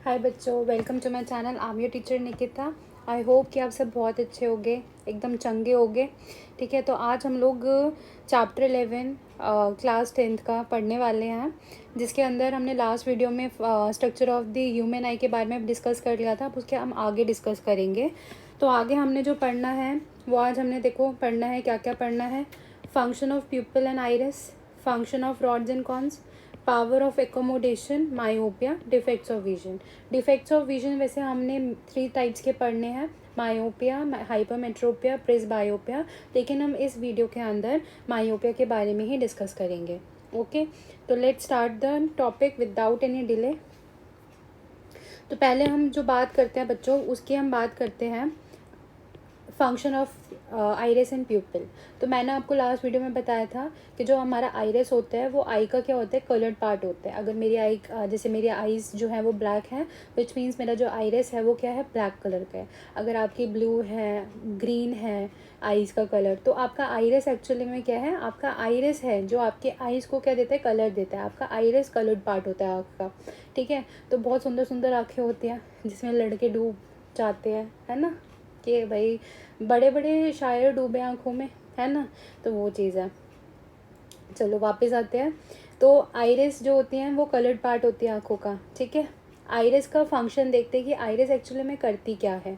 हाय बच्चों, welcome to my channel. I am your teacher Nikita. I hope कि आप सब बहुत अच्छे होंगे, एकदम चंगे होंगे। ठीक है, तो आज हम लोग चैप्टर 11 क्लास 10th का पढ़ने वाले हैं, जिसके अंदर हमने लास्ट वीडियो में स्ट्रक्चर ऑफ द ह्यूमन आई के बारे में डिस्कस कर लिया था। अब उसके हम आगे डिस्कस करेंगे। तो आगे हमने जो पढ़ना है वो आज हमने देखो पढ़ना है, क्या क्या पढ़ना है। Function of प्यूपिल and iris, function of rods and cons, power of accommodation, myopia, defects of vision. Defects of vision वैसे हमने 3 टाइप्स के पढ़ने हैं, मायोपिया, हाइपरमेट्रोपिया, प्रेसबायोपिया। लेकिन हम इस वीडियो के अंदर मायोपिया के बारे में ही डिस्कस करेंगे। ओके, तो let's start the topic without any delay. तो पहले हम जो बात करते हैं बच्चों, उसकी हम बात करते हैं फंक्शन ऑफ आइरिस एंड प्यूपिल। तो मैंने आपको लास्ट वीडियो में बताया था कि जो हमारा आइरिस होता है वो आई का क्या होता है, कलर्ड पार्ट होता है। अगर मेरी आई जैसे मेरी आईज जो है वो ब्लैक है, विच मीन्स मेरा जो आइरिस है वो क्या है, ब्लैक कलर का है। अगर आपकी ब्लू है, ग्रीन है आईज का कलर, तो आपका आइरिस एक्चुअली में क्या है, आपका आइरिस है जो आपके आईज को क्या देता है, कलर देता है। आपका आइरिस कलर्ड पार्ट होता है आपका। ठीक है, तो बहुत सुंदर सुंदर आँखें होती हैं जिसमें लड़के डूब जाते हैं, है ना, कि भाई बड़े बड़े शायर डूबे आँखों में, है ना। तो वो चीज़ है। चलो वापस आते हैं। तो आइरिस जो होती हैं वो कलर्ड पार्ट होती है आँखों का। ठीक है, आइरिस का फंक्शन देखते हैं कि आइरिस एक्चुअली में करती क्या है।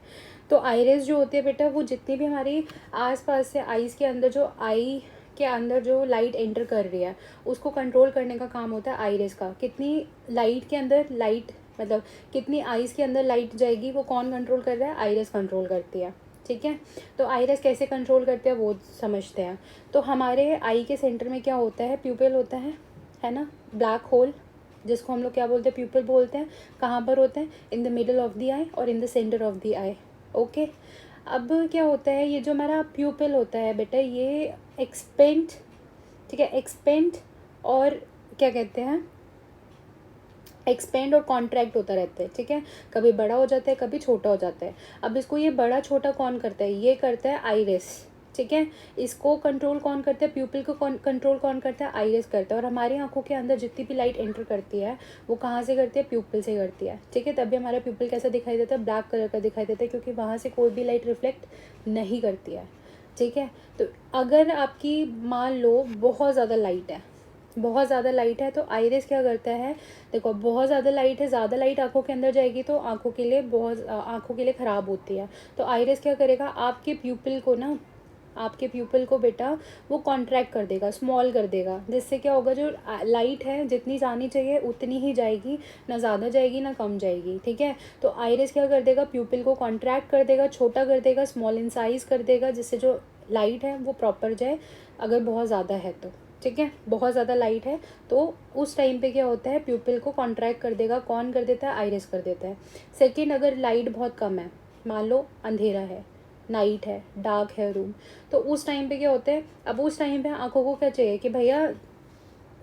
तो आइरिस जो होती है बेटा, वो जितनी भी हमारी आसपास से आइज़ के अंदर जो आई के अंदर जो लाइट एंटर कर रही है उसको कंट्रोल करने का काम होता है आइरिस का। कितनी लाइट के अंदर लाइट, मतलब कितनी आइज़ के अंदर लाइट जाएगी, वो कौन कंट्रोल कर रहा है, आइरिस कंट्रोल करती है। ठीक है, तो आइरिस कैसे कंट्रोल करते हैं वो समझते हैं। तो हमारे आई के सेंटर में क्या होता है, प्यूपिल होता है ना, ब्लैक होल, जिसको हम लोग क्या बोलते हैं, प्यूपिल बोलते हैं। कहाँ पर होते हैं, in the middle of the eye or in the centre of the eye. Okay, अब क्या होता है, ये जो हमारा प्यूपिल होता है बेटा, ये एक्सपेंड, ठीक है, एक्सपेंड और क्या कहते हैं, एक्सपेंड और कॉन्ट्रैक्ट होता रहता है। ठीक है, कभी बड़ा हो जाता है, कभी छोटा हो जाता है। अब इसको ये बड़ा छोटा कौन करता है, ये करता है आइरिस। ठीक है, इसको कंट्रोल कौन करता है, प्यूपिल को कंट्रोल कौन करता है, आइरिस करता है। और हमारी आंखों के अंदर जितनी भी लाइट एंटर करती है वो कहाँ से करती है, प्यूपिल से करती है। ठीक है, तभी हमारा प्यूपिल कैसा दिखाई देता है, ब्लैक कलर का दिखाई देता है, क्योंकि वहाँ से कोई भी लाइट रिफ्लेक्ट नहीं करती है। ठीक है, तो अगर आपकी मान लो बहुत ज़्यादा लाइट है, बहुत ज़्यादा लाइट है, तो आइरिस क्या करता है, देखो बहुत ज़्यादा लाइट है, ज़्यादा लाइट आंखों के अंदर जाएगी तो आंखों के लिए आंखों के लिए ख़राब होती है। तो आइरिस क्या करेगा, आपके प्यूपिल को ना, आपके प्यूपिल को बेटा वो कॉन्ट्रैक्ट कर देगा, स्मॉल कर देगा, जिससे क्या होगा, जो लाइट है जितनी जानी चाहिए उतनी ही जाएगी, ना ज़्यादा जाएगी ना कम जाएगी। ठीक है, तो आइरिस क्या कर देगा, प्यूपिल को कॉन्ट्रैक्ट कर देगा, छोटा कर देगा, स्मॉल इन साइज़ कर देगा, जिससे जो लाइट है वो प्रॉपर जाए, अगर बहुत ज़्यादा है तो। ठीक है, बहुत ज़्यादा लाइट है तो उस टाइम पे क्या होता है, प्यूपिल को कॉन्ट्रैक्ट कर देगा, कौन कर देता है, आइरिस कर देता है। सेकंड, अगर लाइट बहुत कम है, मान लो अंधेरा है, नाइट है, डार्क है रूम, तो उस टाइम पे क्या होता है, अब उस टाइम पे आंखों को क्या चाहिए कि भैया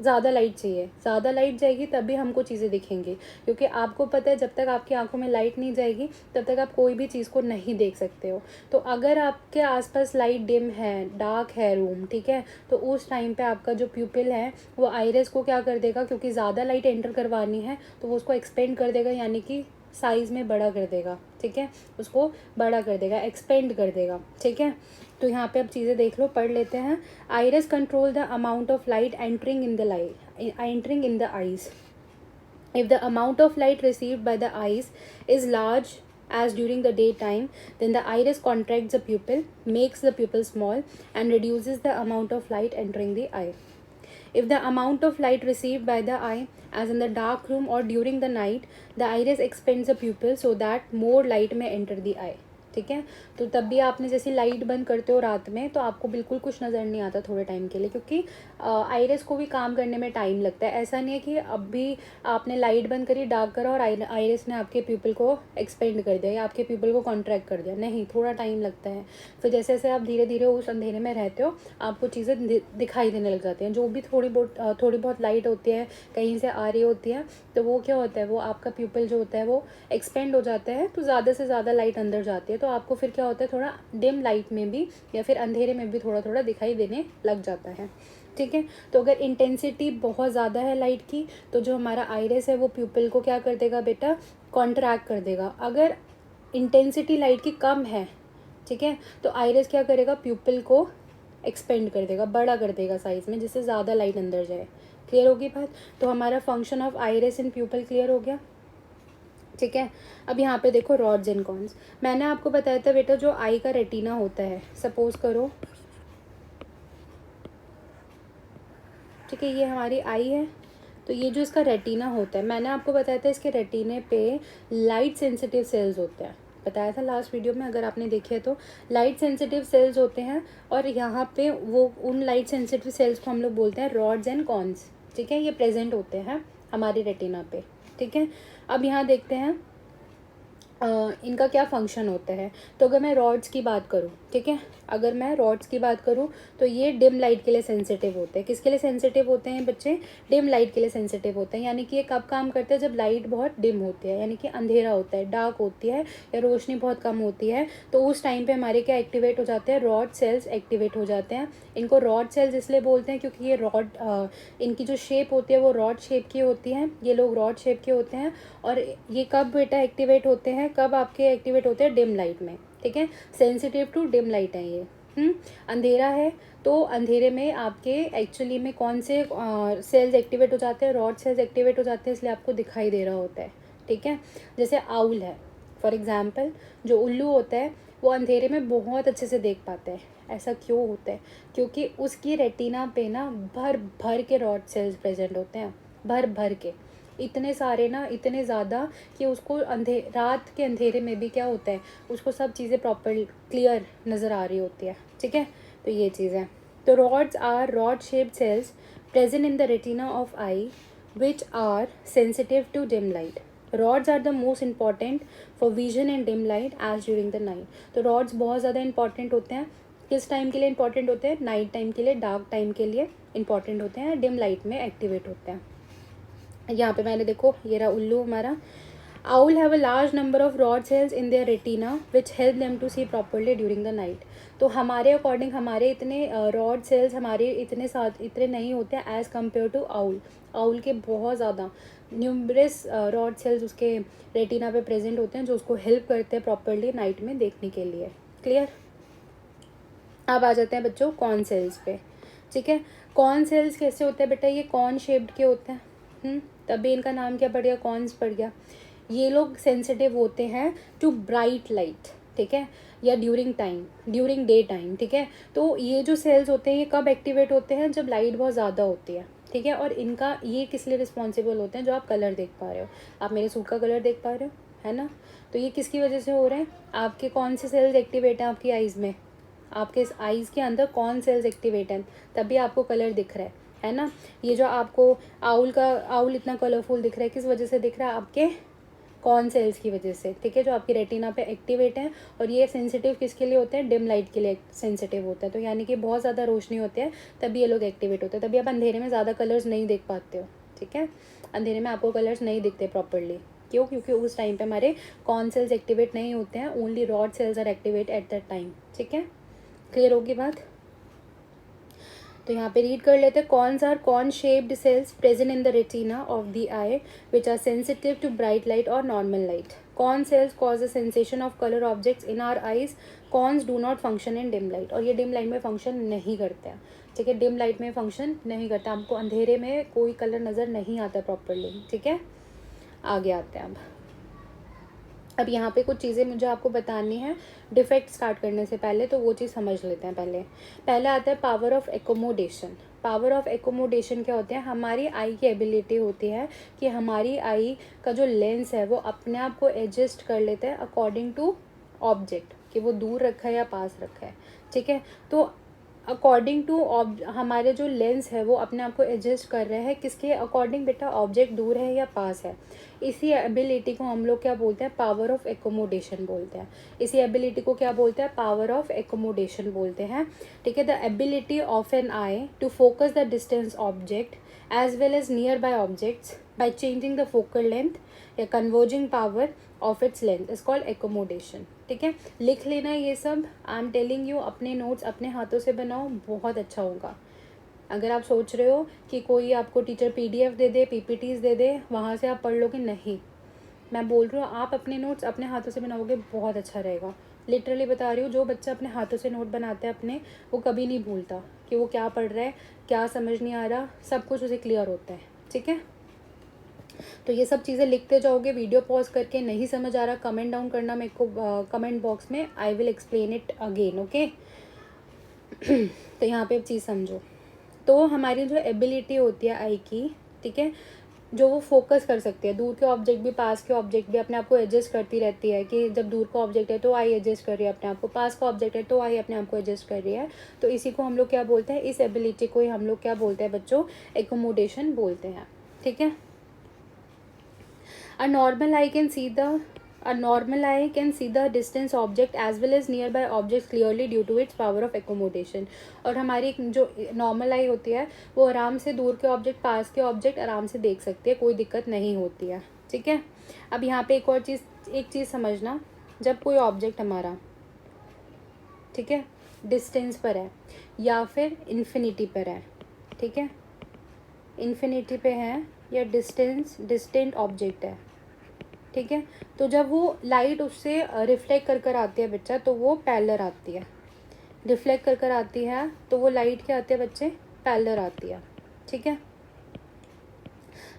ज़्यादा लाइट चाहिए, ज़्यादा लाइट जाएगी तभी हमको चीज़ें दिखेंगी। क्योंकि आपको पता है जब तक आपकी आंखों में लाइट नहीं जाएगी तब तक आप कोई भी चीज़ को नहीं देख सकते हो। तो अगर आपके आसपास लाइट डिम है, डार्क है रूम, ठीक है, तो उस टाइम पे आपका जो प्यूपिल है वो आइरिस को क्या कर देगा, क्योंकि ज़्यादा लाइट एंटर करवानी है तो वो उसको एक्सपेंड कर देगा, यानी कि साइज़ में बड़ा कर देगा। ठीक है, उसको बड़ा कर देगा, एक्सपेंड कर देगा। ठीक है, तो यहाँ पे अब चीज़ें देख लो, पढ़ लेते हैं। Iris control the amount of light entering in the entering in the eyes. If the amount of light received by the eyes is large as during the daytime, then the iris contracts the pupil, makes the pupil small, and reduces the amount of light entering the eye. If the amount of light received by the eye, as in the dark room or during the night, the iris expands the pupil so that more light may enter the eye. ठीक है, तो तब भी आपने जैसे light बंद करते हो रात में तो आपको बिल्कुल कुछ नज़र नहीं आता थोड़े टाइम के लिए, क्योंकि आइरिस को भी काम करने में टाइम लगता है। ऐसा नहीं है कि अब भी आपने लाइट बंद करी, डार्क करा और आइरिस ने आपके प्यूपिल को एक्सपेंड कर दिया या आपके प्यूपिल को कॉन्ट्रैक्ट कर दिया, नहीं, थोड़ा टाइम लगता है। फिर जैसे जैसे आप धीरे धीरे उस अंधेरे में रहते हो आपको चीज़ें दिखाई देने लग जाती हैं। जो भी थोड़ी बहुत लाइट होती है कहीं से आ रही होती है, तो वो क्या होता है, वो आपका प्यूपिल जो होता है वो एक्सपेंड हो जाता है, तो ज़्यादा से ज़्यादा लाइट अंदर जाती है, तो आपको फिर क्या होता है, थोड़ा डिम लाइट में भी या फिर अंधेरे में भी थोड़ा थोड़ा दिखाई देने लग जाता है। ठीक है। तो अगर इंटेंसिटी बहुत ज़्यादा है लाइट की, तो जो हमारा आइरिस है वो प्यूपिल को क्या कर देगा बेटा, कॉन्ट्रैक्ट कर देगा। अगर इंटेंसिटी लाइट की कम है, ठीक है, तो आइरिस क्या करेगा, प्यूपिल को एक्सपेंड कर देगा, बड़ा कर देगा साइज़ में, जिससे ज़्यादा लाइट अंदर जाए। क्लियर होगी बात? तो हमारा function of iris in प्यूपिल clear हो गया, ठीक है। अब यहाँ पे देखो रॉड्स एंड कॉन्स। मैंने आपको बताया था बेटा जो आई का रेटिना होता है, सपोज करो, ठीक है, ये हमारी आई है, तो ये जो इसका रेटिना होता है, मैंने आपको बताया था इसके रेटिने पे लाइट सेंसिटिव सेल्स होते हैं, बताया था लास्ट वीडियो में, अगर आपने देखे तो लाइट सेंसिटिव सेल्स होते हैं। और यहाँ पे वो उन लाइट सेंसिटिव सेल्स को हम लोग बोलते हैं रॉड्स एंड कॉन्स, ठीक है, ये प्रेजेंट होते हैं हमारे रेटिना पे, ठीक है। अब यहाँ देखते हैं इनका क्या फंक्शन होता है। तो अगर मैं रॉड्स की बात करूँ, ठीक है, अगर मैं रॉड्स की बात करूँ तो ये डिम लाइट के लिए सेंसिटिव होते हैं। किसके लिए सेंसिटिव होते हैं बच्चे, डिम लाइट के लिए सेंसिटिव होते हैं। यानी कि ये कब काम करते हैं, जब लाइट बहुत डिम होती है, यानी कि अंधेरा होता है, डार्क होती है, या रोशनी बहुत कम होती है, तो उस टाइम पे हमारे क्या एक्टिवेट हो जाते हैं, रॉड सेल्स एक्टिवेट हो जाते हैं। इनको रॉड सेल्स इसलिए बोलते हैं क्योंकि ये रॉड, इनकी जो शेप होती है वो रॉड शेप की होती है, ये लोग रॉड शेप के होते हैं। और ये कब बेटा एक्टिवेट होते हैं, कब आपके एक्टिवेट होते हैं, डिम लाइट में, ठीक है, सेंसिटिव टू डिम लाइट है ये। अंधेरा है तो अंधेरे में आपके एक्चुअली में कौन से सेल्स एक्टिवेट हो जाते हैं, रॉड सेल्स एक्टिवेट हो जाते हैं, इसलिए आपको दिखाई दे रहा होता है, ठीक है। जैसे आउल है फॉर एग्जांपल, जो उल्लू होता है वो अंधेरे में बहुत अच्छे से देख पाता है। ऐसा क्यों होता है, क्योंकि उसकी रेटिना पे ना भर भर के रॉड सेल्स प्रेजेंट होते हैं, भर भर के, इतने सारे ना, इतने ज़्यादा कि उसको रात के अंधेरे में भी क्या होता है, उसको सब चीज़ें प्रॉपर क्लियर नज़र आ रही होती है, ठीक है। तो ये चीज़ है। तो rods are rod shaped cells present in the retina of eye which are sensitive to dim light. Rods are the most important for vision and dim light as during the night. तो rods बहुत ज़्यादा important होते हैं, किस time के लिए important होते हैं, नाइट टाइम के लिए, डार्क टाइम के लिए इंपॉर्टेंट होते हैं, डिम लाइट में एक्टिवेट होते हैं। यहाँ पे मैंने देखो ये रहा उल्लू हमारा। Owl have a large number of rod cells in their retina which help them to see properly during the night. तो हमारे अकॉर्डिंग हमारे इतने रॉड सेल्स हमारे इतने नहीं होते हैं as compare to owl. Owl के बहुत ज़्यादा न्यूमरस रॉड सेल्स उसके रेटिना पे प्रेजेंट होते हैं, जो उसको हेल्प करते हैं प्रॉपरली नाइट में देखने के लिए। क्लियर? अब आ जाते हैं बच्चों कॉर्न सेल्स पे, ठीक है। कॉर्न सेल्स कैसे होते हैं बेटा, ये कॉर्न शेप्ड के होते हैं, तभी इनका नाम क्या पड़ गया, कॉर्न्स पड़ गया। ये लोग सेंसिटिव होते हैं टू ब्राइट लाइट, ठीक है, या ड्यूरिंग डे टाइम, ठीक है। तो ये जो सेल्स होते हैं ये कब एक्टिवेट होते हैं, जब लाइट बहुत ज़्यादा होती है, ठीक है। और इनका ये किस लिए रिस्पॉन्सिबल होते हैं, जो आप कलर देख पा रहे हो, आप मेरे सूट का कलर देख पा रहे हो, है ना। तो ये किसकी वजह से हो रहे हैं, आपके कौन से सेल्स एक्टिवेट हैं आपकी आइज़ में, आपके इस आइज़ के अंदर कौन सेल्स एक्टिवेट हैं, तभी आपको कलर दिख रहा है ना। ये जो आपको आउल इतना कलरफुल दिख रहा है, किस वजह से दिख रहा है, आपके कॉर्न सेल्स की वजह से, ठीक है, जो आपकी रेटिना पे एक्टिवेट हैं। और ये सेंसिटिव किसके लिए होते हैं, डिम लाइट के लिए सेंसिटिव होता है। तो यानी कि बहुत ज़्यादा रोशनी होती है तभी ये लोग एक्टिवेट होते हैं, तभी आप अंधेरे में ज़्यादा कलर्स नहीं देख पाते हो, ठीक है। अंधेरे में आपको कलर्स नहीं दिखते प्रॉपरली, क्यों, क्योंकि उस टाइम पे हमारे कॉर्न सेल्स एक्टिवेट नहीं होते हैं, only rod cells are activate at that time, ठीक है। क्लियर होगी बात? तो यहाँ पे रीड कर लेते हैं, cones are cone shaped cells present in the retina of the eye which are sensitive to bright light और normal light. Cone cells cause a sensation of colour objects in our eyes. Cones do not function in dim light. और ये dim light में function नहीं करते हैं, ठीक है, dim light में फंक्शन नहीं करता, हमको अंधेरे में कोई कलर नज़र नहीं आता प्रॉपरली, ठीक है। आगे आते हैं अब यहाँ पे कुछ चीज़ें मुझे आपको बतानी है डिफेक्ट स्टार्ट करने से पहले, तो वो चीज़ समझ लेते हैं। पहले आता है power of accommodation. Power of accommodation क्या होते हैं, हमारी आई की एबिलिटी होती है कि हमारी आई का जो लेंस है वो अपने आप को एडजस्ट कर लेते हैं अकॉर्डिंग टू ऑब्जेक्ट, कि वो दूर रखा है या पास रखा है, ठीक है। तो अकॉर्डिंग टू हमारे जो लेंस है वो अपने आप को एडजस्ट कर रहे हैं, किसके अकॉर्डिंग बेटा, ऑब्जेक्ट दूर है या पास है। इसी एबिलिटी को हम लोग क्या बोलते हैं, पावर ऑफ एकोमोडेशन बोलते हैं। इसी एबिलिटी को क्या बोलते हैं, पावर ऑफ एकोमोडेशन बोलते हैं, ठीक है। The ability of an eye to focus the distance object as well as nearby objects by changing the focal length या converging power of its length is called accommodation, ठीक है। लिख लेना ये सब, आई एम टेलिंग यू, अपने notes अपने हाथों से बनाओ, बहुत अच्छा होगा। अगर आप सोच रहे हो कि कोई आपको टीचर PDF दे दे, PPTs दे दे, वहाँ से आप पढ़ लोगे, नहीं, मैं बोल रही हूँ आप अपने नोट्स अपने हाथों से बनाओगे, बहुत अच्छा रहेगा। लिटरली बता रही हूँ, जो बच्चा अपने हाथों से नोट बनाता है अपने, वो कभी नहीं भूलता कि वो क्या पढ़ रहा है, क्या समझ नहीं आ रहा, सब कुछ उसे क्लियर होता है। ठीक है, तो ये सब चीज़ें लिखते जाओगे, वीडियो पॉज करके, नहीं समझ आ रहा कमेंट डाउन करना मेरे को कमेंट बॉक्स में, I will explain it again. Okay, तो यहाँ पे एक चीज़ समझो, तो हमारी जो एबिलिटी होती है आई की, ठीक है, जो वो फोकस कर सकती है, दूर के ऑब्जेक्ट भी पास के ऑब्जेक्ट भी अपने आप को एडजस्ट करती रहती है, कि जब दूर का ऑब्जेक्ट है तो आई एडजस्ट कर रही है अपने आप को, पास का ऑब्जेक्ट है तो आई अपने आप को एडजस्ट कर रही है। तो इसी को हम लोग क्या बोलते हैं, इस एबिलिटी को ही हम लोग क्या बोलते हैं बच्चों, एकोमोडेशन बोलते हैं। ठीक है, A normal eye can see the a normal eye can see the distant object as well as nearby objects clearly due to its power of accommodation। और हमारी जो नॉर्मल आई होती है वो आराम से दूर के ऑब्जेक्ट, पास के ऑब्जेक्ट आराम से देख सकती है, कोई दिक्कत नहीं होती है। ठीक है, अब यहाँ पे एक चीज़ समझना, जब कोई ऑब्जेक्ट हमारा, ठीक है, डिस्टेंस पर है या फिर इन्फिनिटी पर है, ठीक है, इन्फिनिटी पे है या डिस्टेंट ऑब्जेक्ट है, ठीक है, तो जब वो लाइट उससे रिफ्लेक्ट कर कर आती है बच्चा, तो वो पैरेलल आती है। रिफ्लेक्ट कर कर आती है तो वो लाइट क्या आती है बच्चे, पैरेलल आती है। ठीक है,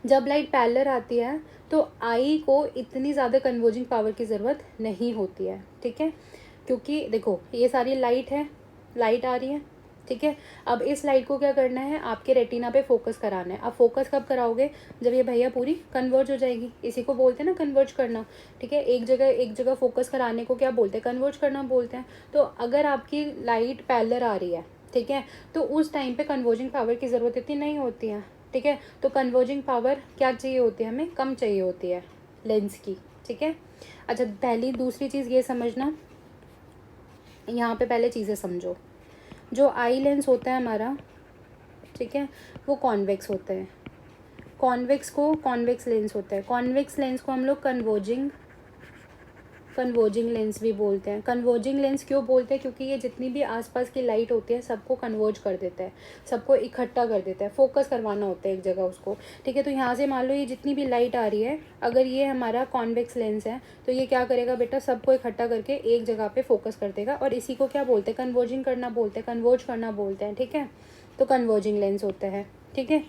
जब लाइट पैरेलल आती है तो आई को इतनी ज़्यादा कन्वर्जिंग पावर की ज़रूरत नहीं होती है। ठीक है, क्योंकि देखो ये सारी लाइट है, लाइट आ रही है, ठीक है, अब इस लाइट को क्या करना है, आपके रेटिना पे फोकस कराना है। अब फोकस कब कराओगे, जब ये भैया पूरी कन्वर्ज हो जाएगी, इसी को बोलते हैं ना कन्वर्ज करना। ठीक है, एक जगह फोकस कराने को क्या बोलते हैं, कन्वर्ज करना बोलते हैं। तो अगर आपकी लाइट पैरेलल आ रही है, ठीक है, तो उस टाइम पे कन्वर्जिंग पावर की ज़रूरत इतनी नहीं होती है। ठीक है, तो कन्वर्जिंग पावर क्या चाहिए होती है, हमें कम चाहिए होती है लेंस की। ठीक है, अच्छा दूसरी चीज़ ये समझना, यहाँ पे पहले चीज़ें समझो, जो आई लेंस होता है हमारा, ठीक है, वो कॉन्वेक्स होता है। कॉन्वेक्स लेंस होता है। कॉन्वेक्स लेंस को हम लोग कन्वर्जिंग लेंस भी बोलते हैं। कन्वर्जिंग लेंस क्यों बोलते हैं, क्योंकि ये जितनी भी आसपास की लाइट होती है सबको कन्वर्ज कर देता है, सबको इकट्ठा कर देता है, फोकस करवाना होता है एक जगह उसको। ठीक है, तो यहाँ से मान लो ये जितनी भी लाइट आ रही है, अगर ये हमारा कॉन्वेक्स लेंस है तो ये क्या करेगा बेटा, सबको इकट्ठा करके एक जगह पे फोकस कर देगा, और इसी को क्या बोलते हैं, कन्वर्जिंग करना बोलते हैं, कन्वर्ज करना बोलते हैं। ठीक है, तो कन्वर्जिंग लेंस होता है। ठीक है,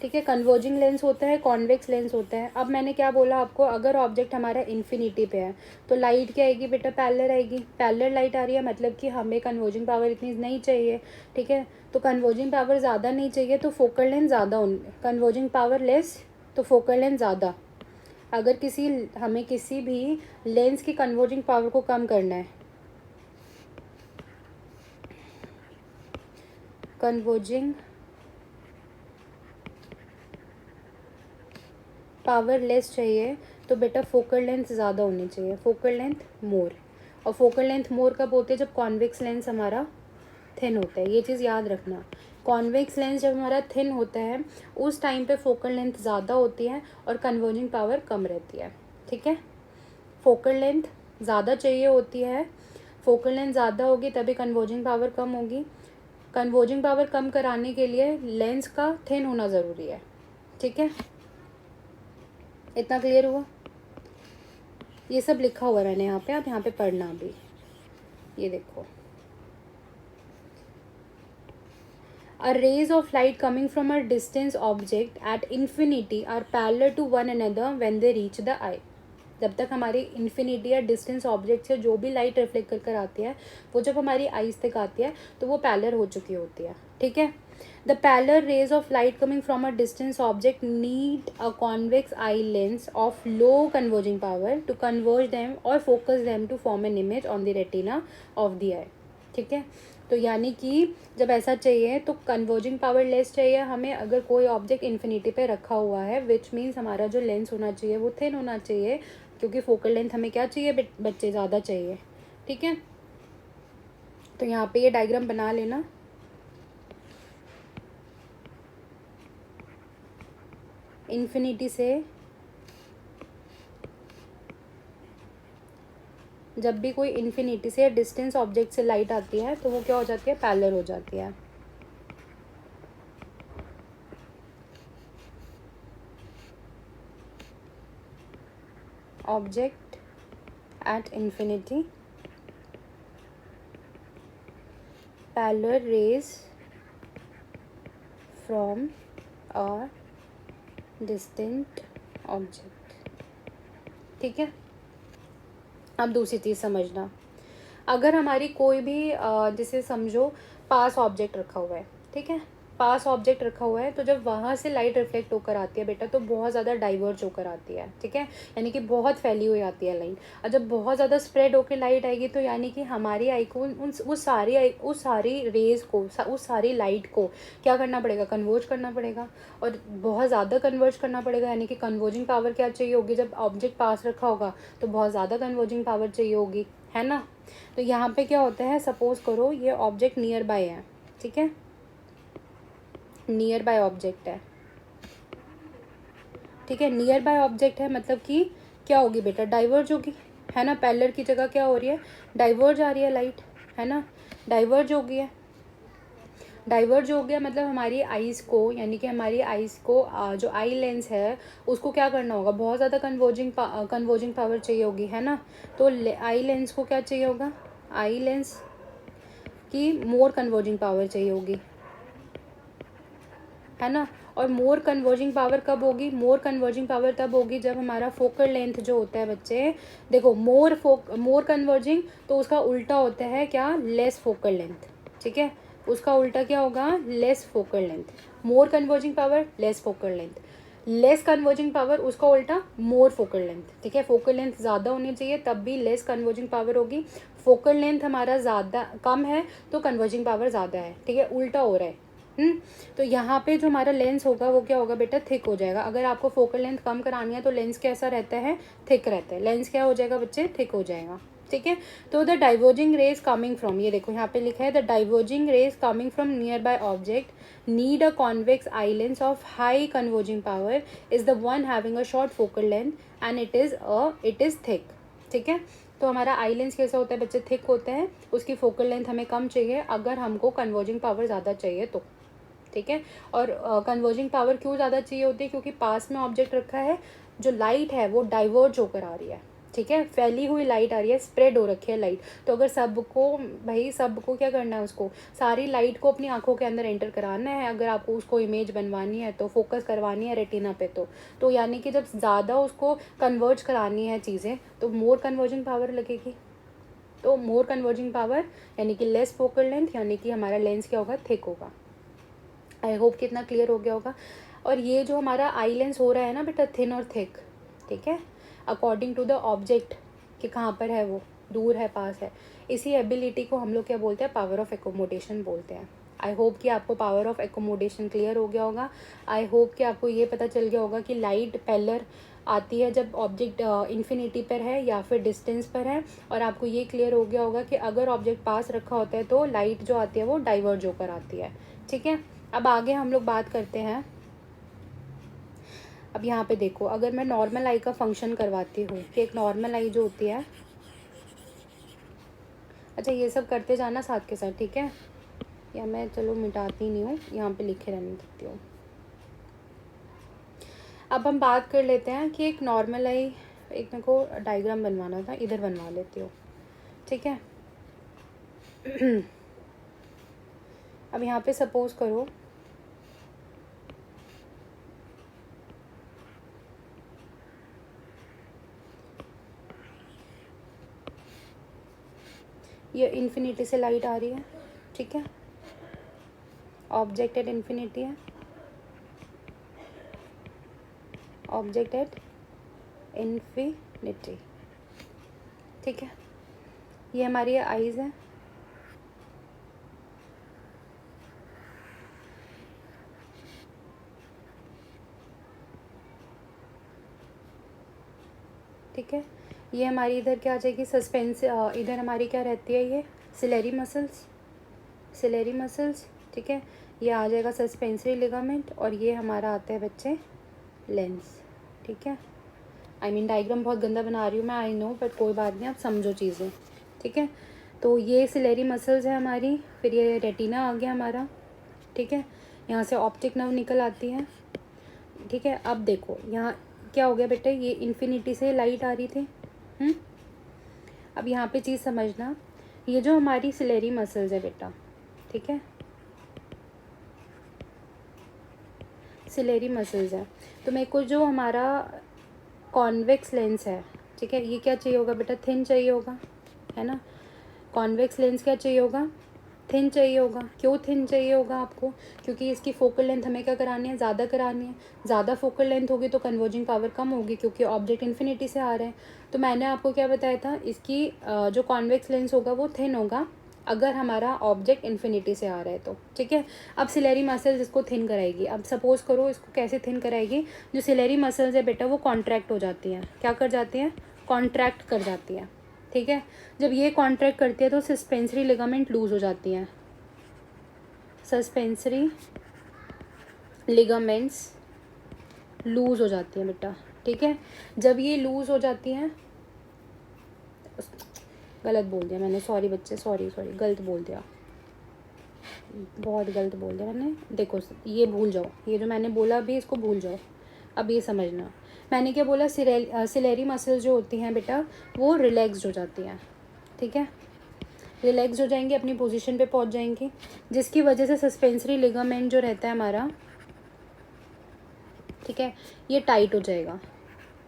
ठीक है, कन्वर्जिंग लेंस होता है, कॉन्वेक्स लेंस होता है। अब मैंने क्या बोला आपको, अगर ऑब्जेक्ट हमारा इन्फिनिटी पे है तो लाइट क्या आएगी बेटा, पैरेलल आएगी। पैरेलल लाइट आ रही है मतलब कि हमें कन्वर्जिंग पावर इतनी नहीं चाहिए। ठीक है, तो कन्वर्जिंग पावर ज़्यादा नहीं चाहिए तो फोकल लेंथ ज़्यादा, कन्वर्जिंग पावर लेस तो फोकल लेंथ ज़्यादा। अगर हमें किसी भी लेंस की कन्वर्जिंग पावर को कम करना है, कन्वर्जिंग पावर लेस चाहिए तो बेटा फोकल लेंथ ज़्यादा होनी चाहिए, फोकल लेंथ मोर। और फोकल लेंथ मोर कब होती है, जब कॉन्वेक्स लेंस हमारा थिन होता है। ये चीज़ याद रखना, कॉन्वेक्स लेंस जब हमारा थिन होता है उस टाइम पे फोकल लेंथ ज़्यादा होती है और कन्वर्जिंग पावर कम रहती है। ठीक है, फोकल लेंथ ज़्यादा चाहिए होती है, फोकल लेंथ ज़्यादा होगी तभी कन्वर्जिंग पावर कम होगी। कन्वर्जिंग पावर कम कराने के लिए लेंस का थिन होना ज़रूरी है। ठीक है, इतना क्लियर हुआ, ये सब लिखा हुआ है मैंने यहाँ पे, आप यहाँ पे पढ़ना भी। ये देखो, A rays of light coming from a distant object at infinity are parallel to one another when they reach the eye। जब तक हमारी इन्फिनिटी या डिस्टेंस ऑब्जेक्ट से जो भी लाइट रिफ्लेक्ट कर कर आती है वो जब हमारी आईज तक आती है तो वो पैरेलल हो चुकी होती है। ठीक है, the parallel rays of light coming from a distance object need a convex eye lens of low converging power to converge them और focus them to form an image on the retina of the eye. ठीक है, तो यानी कि जब ऐसा चाहिए तो कन्वर्जिंग पावर लेस चाहिए हमें, अगर कोई ऑब्जेक्ट इन्फिनिटी पे रखा हुआ है, विच मीन्स हमारा जो लेंस होना चाहिए वो थिन होना चाहिए, क्योंकि फोकल लेंथ हमें क्या चाहिए बच्चे, ज़्यादा चाहिए। ठीक है, तो यहाँ पे ये डायग्राम बना लेना। इन्फिनिटी से जब भी कोई इन्फिनिटी से या डिस्टेंस ऑब्जेक्ट से लाइट आती है तो वो क्या हो जाती है, पैरेलल हो जाती है। Object at infinity, parallel raise from a distant object. ठीक है। अब दूसरी चीज़ समझना, अगर हमारी कोई भी जैसे समझो पास ऑब्जेक्ट रखा हुआ है, ठीक है, पास ऑब्जेक्ट रखा हुआ है, तो जब वहाँ से लाइट रिफ्लेक्ट होकर आती है बेटा तो बहुत ज़्यादा डाइवर्ज होकर आती है। ठीक है, यानी कि बहुत फैली हुई आती है लाइट। और जब बहुत ज़्यादा स्प्रेड होकर लाइट आएगी तो यानी कि हमारी आई को उस सारी रेज को, उस सारी लाइट को क्या करना पड़ेगा, कन्वर्ज करना पड़ेगा। और बहुत ज़्यादा कन्वर्ज करना पड़ेगा, यानी कि कन्वर्जिंग पावर क्या चाहिए होगी, जब ऑब्जेक्ट पास रखा होगा तो बहुत ज़्यादा कन्वर्जिंग पावर चाहिए होगी, है ना। तो यहाँ पे क्या होता है, सपोज करो ये ऑब्जेक्ट नियर बाय है, ठीक है, नियर बाय ऑब्जेक्ट है, ठीक है, नियर बाय ऑब्जेक्ट है, मतलब कि क्या होगी बेटा, डाइवर्ज होगी, है ना। पैरेलल की जगह क्या हो रही है, डाइवर्ज आ रही है लाइट, है ना, डाइवर्ज हो गई है। डाइवर्ज हो गया मतलब हमारी आइज़ को, यानी कि हमारी आइज़ को जो आई लेंस है उसको क्या करना होगा, बहुत ज़्यादा कन्वर्जिंग पावर चाहिए होगी, है ना। तो आई लेंस को क्या चाहिए होगा, आई लेंस की मोर कन्वर्जिंग पावर चाहिए होगी, है ना। और मोर कन्वर्जिंग पावर कब होगी, मोर कन्वर्जिंग पावर तब होगी जब हमारा फोकल लेंथ जो होता है बच्चे, देखो मोर कन्वर्जिंग तो उसका उल्टा होता है क्या, लेस फोकल लेंथ, ठीक है, उसका उल्टा क्या होगा, less focal length. More converging power less focal length, less converging power उसका उल्टा मोर फोकल लेंथ, ठीक है। फोकल लेंथ ज़्यादा होनी चाहिए तब भी लेस कन्वर्जिंग पावर होगी, फोकल लेंथ हमारा ज़्यादा कम है तो कन्वर्जिंग पावर ज़्यादा है, ठीक है, उल्टा हो रहा है। तो यहाँ पे जो हमारा लेंस होगा वो क्या होगा बेटा, थिक हो जाएगा। अगर आपको फोकल लेंथ कम करानी है तो लेंस कैसा रहता है, थिक रहता है। लेंस क्या हो जाएगा बच्चे, थिक हो जाएगा, ठीक है। तो the diverging rays coming from, ये देखो यहाँ पे लिखा है, the diverging rays coming from near by object need a convex eye lens of high converging power is the one having a short focal length and it is thick, ठीक है। तो हमारा आई लेंस कैसा होता है बच्चे, thick होता है, उसकी फोकल लेंथ हमें कम चाहिए अगर हमको कन्वर्जिंग पावर ज़्यादा चाहिए तो, ठीक है। और कन्वर्जिंग पावर क्यों ज़्यादा चाहिए होती है, क्योंकि पास में ऑब्जेक्ट रखा है, जो लाइट है वो डाइवर्ज होकर आ रही है, ठीक है, फैली हुई लाइट आ रही है, स्प्रेड हो रखी है लाइट। तो अगर सबको, भाई सबको क्या करना है, उसको सारी लाइट को अपनी आंखों के अंदर एंटर कराना है, अगर आपको उसको इमेज बनवानी है तो, फोकस करवानी है रेटिना पे तो यानी कि जब ज़्यादा उसको कन्वर्ज करानी है चीज़ें तो मोर कन्वर्जिंग पावर लगेगी। तो मोर कन्वर्जिंग पावर यानी कि लेस फोकल लेंथ, यानी कि हमारा लेंस क्या होगा, थिक होगा। आई होप कि इतना क्लियर हो गया होगा। और ये जो हमारा आई लेंस हो रहा है ना बेटा, थिन और थिक, ठीक है, अकॉर्डिंग टू द ऑब्जेक्ट कि कहाँ पर है वो, दूर है पास है, इसी एबिलिटी को हम लोग क्या बोलते हैं, पावर ऑफ एकोमोडेशन बोलते हैं। आई होप कि आपको पावर ऑफ एकोमोडेशन क्लियर हो गया होगा। आई होप कि आपको ये पता चल गया होगा कि लाइट पैरेलल आती है जब ऑब्जेक्ट इन्फिनिटी पर है या फिर डिस्टेंस पर है, और आपको ये क्लियर हो गया होगा कि अगर ऑब्जेक्ट पास रखा होता है तो लाइट जो आती है वो डाइवर्ज होकर आती है, ठीक है। अब आगे हम लोग बात करते हैं। अब यहाँ पे देखो, अगर मैं नॉर्मल आई का फंक्शन करवाती हूँ कि एक नॉर्मल आई जो होती है, अच्छा ये सब करते जाना साथ के साथ, ठीक है, या मैं चलो मिटाती नहीं हूँ, यहाँ पे लिखे रहने देती हूँ। अब हम बात कर लेते हैं कि एक नॉर्मल आई, एक मेरे को डायग्राम बनवाना था, इधर बनवा लेती हूँ, ठीक है। अब यहाँ पे सपोज करो ये इन्फिनिटी से लाइट आ रही है, ठीक है, ऑब्जेक्ट एट इन्फिनिटी है, ऑब्जेक्ट एट इन्फिनिटी, ठीक है, ये हमारी आईज है, ठीक है। ये हमारी इधर क्या आ जाएगी, सस्पेंस, इधर हमारी क्या रहती है, ये सिलेरी मसल्स, सिलेरी मसल्स, ठीक है। ये आ जाएगा सस्पेंसरी लिगामेंट, और ये हमारा आता है बच्चे लेंस, ठीक है। डायग्राम बहुत गंदा बना रही हूँ मैं, आई नो, बट कोई बात नहीं, आप समझो चीज़ें, ठीक है। तो ये सिलेरी मसल्स है हमारी, फिर ये रेटिना आ गया हमारा, ठीक है। यहाँ से ऑप्टिक नर्व निकल आती है, ठीक है। अब देखो यहाँ क्या हो गया बेटा, ये इन्फिनिटी से लाइट आ रही थी। अब यहाँ पे चीज़ समझना, ये जो हमारी सिलेरी मसल्स है बेटा, ठीक है, सिलेरी मसल्स है, तो मेरे को जो हमारा कॉन्वेक्स लेंस है, ठीक है, ये क्या चाहिए होगा बेटा, थिन चाहिए होगा, है ना। कॉन्वेक्स लेंस क्या चाहिए होगा, थिन चाहिए होगा। क्यों थिन चाहिए होगा आपको, क्योंकि इसकी फोकल लेंथ हमें क्या करानी है, ज़्यादा करानी है। ज़्यादा फोकल लेंथ होगी तो कन्वर्जिंग पावर कम होगी, क्योंकि ऑब्जेक्ट इन्फिनिटी से आ रहे हैं। तो मैंने आपको क्या बताया था, इसकी जो कॉन्वेक्स लेंस होगा वो थिन होगा अगर हमारा ऑब्जेक्ट इन्फिनिटी से आ रहा है तो, ठीक है। अब सिलेरी मसल्स इसको थिन कराएगी। अब सपोज करो इसको कैसे थिन कराएगी, जो सिलेरी मसल्स है बेटा वो कॉन्ट्रैक्ट हो जाती हैं। क्या कर जाती हैं, कॉन्ट्रैक्ट कर जाती हैं, ठीक है। जब ये कॉन्ट्रैक्ट करती है तो सस्पेंसरी लिगामेंट लूज हो जाती हैं, सस्पेंसरी लिगामेंट्स लूज हो जाती हैं बेटा, ठीक है। जब ये लूज हो जाती हैं, गलत बोल दिया मैंने, सॉरी बच्चे, सॉरी गलत बोल दिया, बहुत गलत बोल दिया मैंने। देखो ये भूल जाओ, ये जो मैंने बोला अभी इसको भूल जाओ। अब ये समझना मैंने क्या बोला, सिलेरी मसल्स जो होती हैं बेटा वो रिलैक्स्ड हो जाती हैं, ठीक है, रिलैक्स हो जाएंगे, अपनी पोजीशन पे पहुंच जाएंगी, जिसकी वजह से सस्पेंसरी लिगामेंट जो रहता है हमारा, ठीक है, ये टाइट हो जाएगा।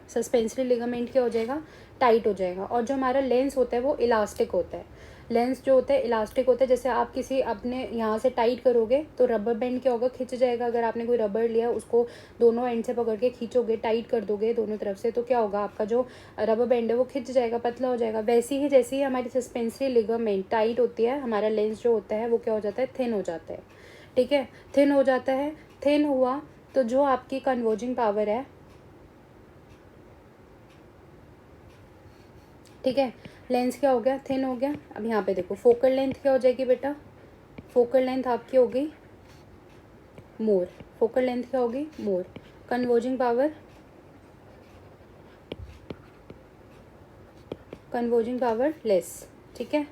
सस्पेंसरी लिगामेंट क्या हो जाएगा, टाइट हो जाएगा। और जो हमारा लेंस होता है वो इलास्टिक होता है। लेंस जो होता है इलास्टिक होता है, जैसे आप किसी अपने यहाँ से टाइट करोगे तो रबर बैंड क्या होगा, खिंच जाएगा। अगर आपने कोई रबर लिया उसको दोनों एंड से पकड़ के खींचोगे, टाइट कर दोगे दोनों तरफ से, तो क्या होगा, आपका जो रबर बैंड है वो खिंच जाएगा, पतला हो जाएगा। वैसे ही जैसे ही हमारी सस्पेंसरी लिगामेंट टाइट होती है, हमारा लेंस जो होता है वो क्या हो जाता है, थिन हो जाता है, ठीक है, थिन हो जाता है। थिन हुआ तो जो आपकी कन्वर्जिंग पावर है, ठीक है, लेंस क्या हो गया, थिन हो गया। अब यहाँ पे देखो फोकल लेंथ क्या हो जाएगी बेटा, फोकल लेंथ आपकी होगी मोर, फोकल लेंथ क्या होगी, more. Converging power, converging power less, ठीक है।